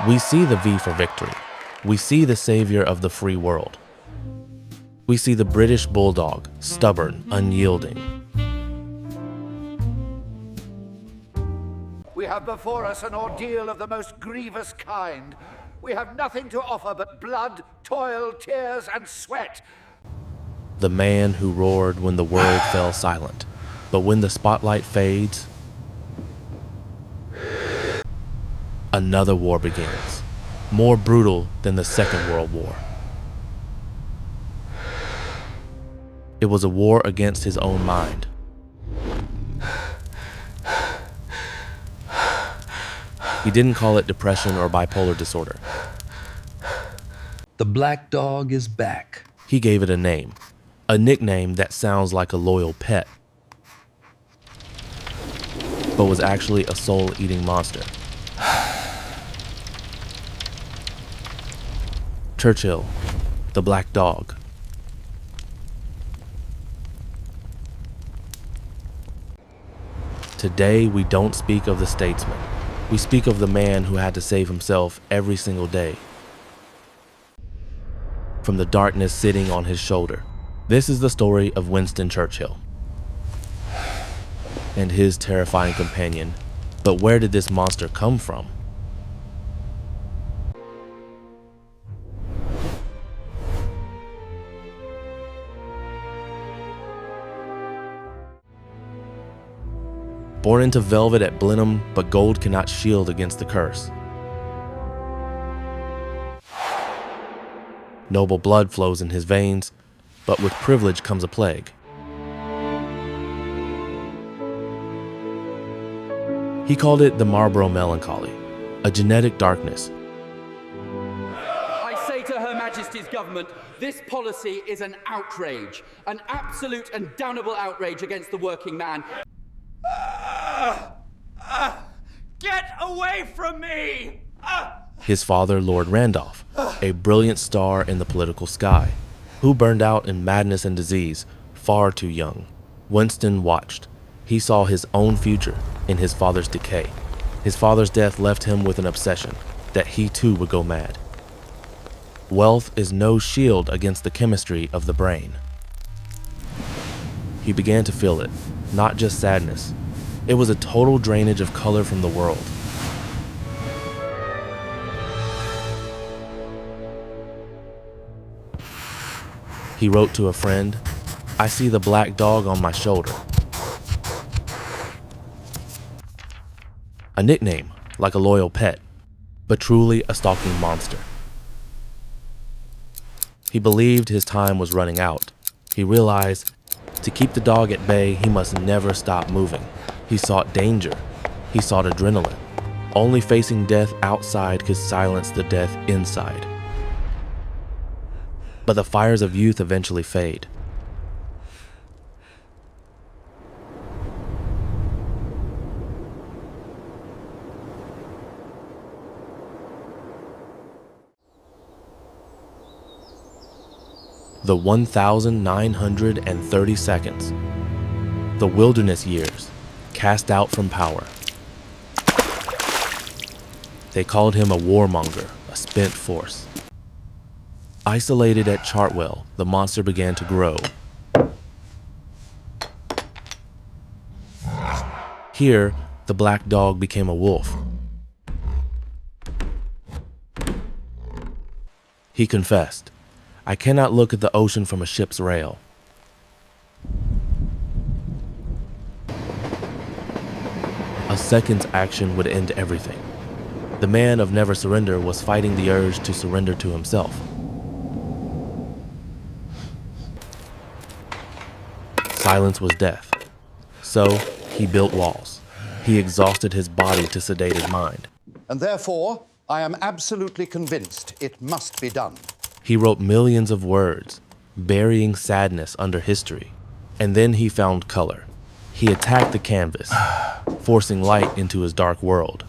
We see the V for victory. We see the savior of the free world. We see the British bulldog, stubborn, unyielding. We have before us an ordeal of the most grievous kind. We have nothing to offer but blood, toil, tears, and sweat. The man who roared when the world fell silent. But when the spotlight fades, another war begins, more brutal than the Second World War. It was a war against his own mind. He didn't call it depression or bipolar disorder. The black dog is back. He gave it a nickname that sounds like a loyal pet, but was actually a soul-eating monster. Churchill, the black dog. Today, we don't speak of the statesman. We speak of the man who had to save himself every single day from the darkness sitting on his shoulder. This is the story of Winston Churchill and his terrifying companion. But where did this monster come from? Born into velvet at Blenheim, but gold cannot shield against the curse. Noble blood flows in his veins, but with privilege comes a plague. He called it the Marlborough Melancholy, a genetic darkness. I say to Her Majesty's government, this policy is an outrage, an absolute and damnable outrage against the working man. Get away from me! His father, Lord Randolph, a brilliant star in the political sky, who burned out in madness and disease far too young. Winston watched. He saw his own future in his father's decay. His father's death left him with an obsession that he too would go mad. Wealth is no shield against the chemistry of the brain. He began to feel it, not just sadness. It was a total drainage of color from the world. He wrote to a friend, "I see the black dog on my shoulder." A nickname, like a loyal pet, but truly a stalking monster. He believed his time was running out. He realized to keep the dog at bay, he must never stop moving. He sought danger. He sought adrenaline. Only facing death outside could silence the death inside. But the fires of youth eventually fade. The 1,930 seconds. The wilderness years, cast out from power. They called him a warmonger, a spent force. Isolated at Chartwell, the monster began to grow. Here, the black dog became a wolf. He confessed, "I cannot look at the ocean from a ship's rail." A second's action would end everything. The man of never surrender was fighting the urge to surrender to himself. Silence was death. So he built walls. He exhausted his body to sedate his mind. And therefore, I am absolutely convinced it must be done. He wrote millions of words, burying sadness under history. And then he found color. He attacked the canvas, forcing light into his dark world.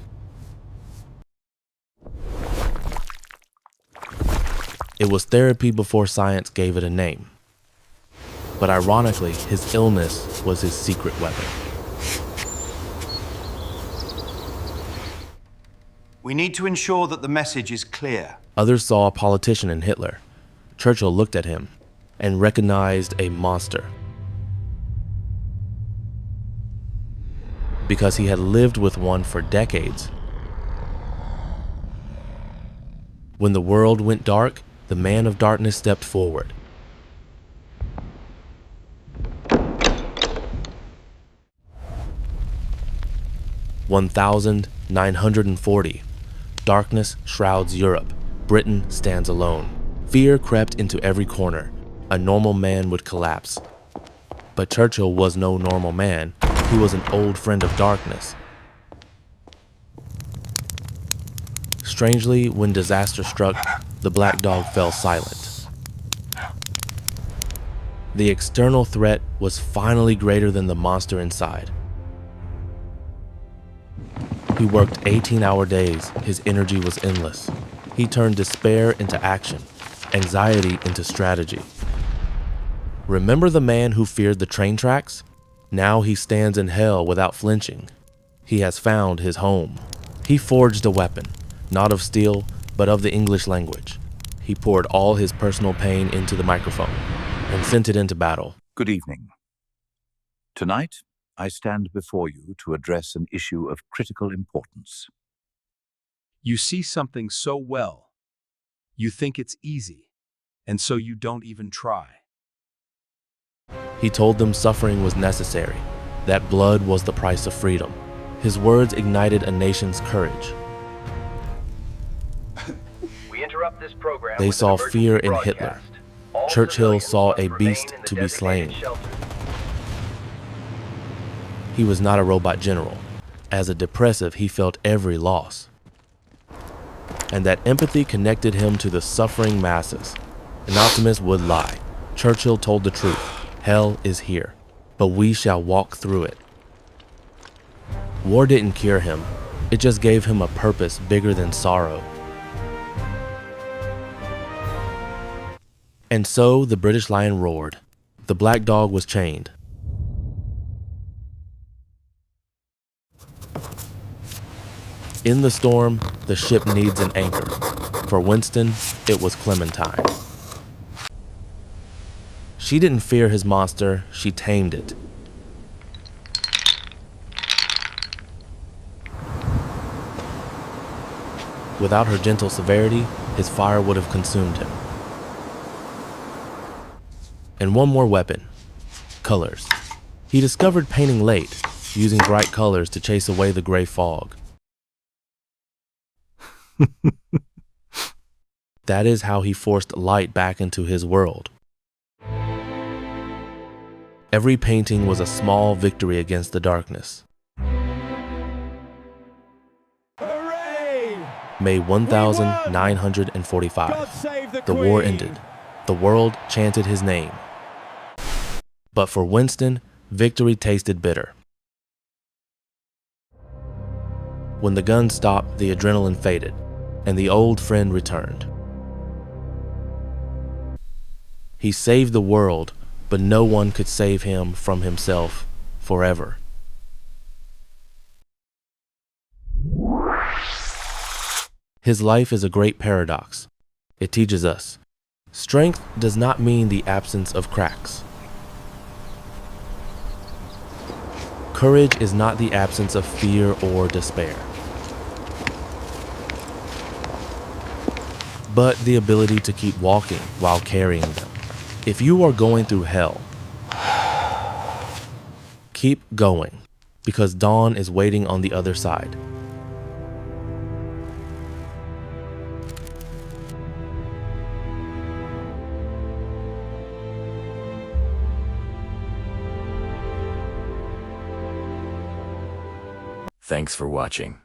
It was therapy before science gave it a name. But ironically, his illness was his secret weapon. We need to ensure that the message is clear. Others saw a politician in Hitler. Churchill looked at him and recognized a monster. Because he had lived with one for decades. When the world went dark, the man of darkness stepped forward. (1940). Darkness shrouds Europe. Britain stands alone. Fear crept into every corner. A normal man would collapse. But Churchill was no normal man. He was an old friend of darkness. Strangely, when disaster struck, the black dog fell silent. The external threat was finally greater than the monster inside. He worked 18-hour days. His energy was endless. He turned despair into action, anxiety into strategy. Remember the man who feared the train tracks? Now he stands in hell without flinching. He has found his home. He forged a weapon, not of steel, but of the English language. He poured all his personal pain into the microphone and sent it into battle. Good evening. Tonight, I stand before you to address an issue of critical importance. You see something so well, you think it's easy, and so you don't even try. He told them suffering was necessary, that blood was the price of freedom. His words ignited a nation's courage. We interrupt this program. They with saw an emergency fear in broadcast. Hitler. All Churchill civilians saw must a remain beast in the to be designated slain. shelters. He was not a robot general. As a depressive, he felt every loss. And that empathy connected him to the suffering masses. An optimist would lie. Churchill told the truth. Hell is here, but we shall walk through it. War didn't cure him. It just gave him a purpose bigger than sorrow. And so the British lion roared. The black dog was chained. In the storm, the ship needs an anchor. For Winston, it was Clementine. She didn't fear his monster, she tamed it. Without her gentle severity, his fire would have consumed him. And one more weapon, colors. He discovered painting late, using bright colors to chase away the gray fog. That is how he forced light back into his world. Every painting was a small victory against the darkness. Hooray! May 1945. The war ended. The world chanted his name. But for Winston, victory tasted bitter. When the gun stopped, the adrenaline faded, and the old friend returned. He saved the world, but no one could save him from himself forever. His life is a great paradox. It teaches us, strength does not mean the absence of cracks. Courage is not the absence of fear or despair, but the ability to keep walking while carrying them. If you are going through hell, keep going, because dawn is waiting on the other side. Thanks for watching.